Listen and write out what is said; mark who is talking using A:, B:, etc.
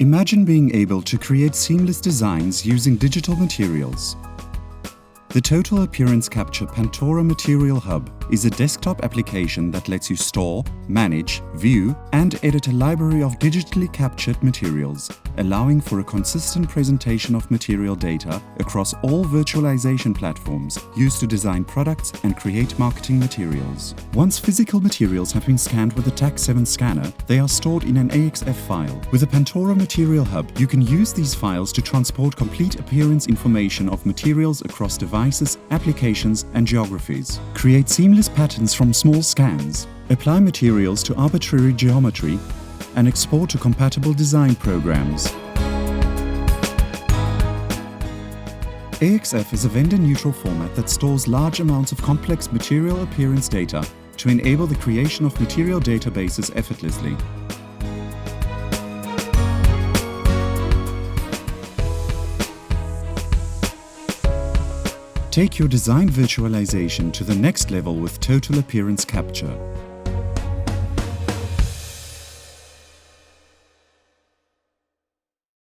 A: Imagine being able to create seamless designs using digital materials. The Total Appearance Capture Pantora Material Hub is a desktop application that lets you store, manage, view, and edit a library of digitally captured materials, allowing for a consistent presentation of material data across all virtualization platforms used to design products and create marketing materials. Once physical materials have been scanned with a TAC7 scanner, they are stored in an AXF file. With the Pantora Material Hub, you can use these files to transport complete appearance information of materials across devices, applications, and geographies. Create seamless patterns from small scans. Apply materials to arbitrary geometry and export to compatible design programs. AXF is a vendor-neutral format that stores large amounts of complex material appearance data to enable the creation of material databases effortlessly. Take your design virtualization to the next level with Total Appearance Capture.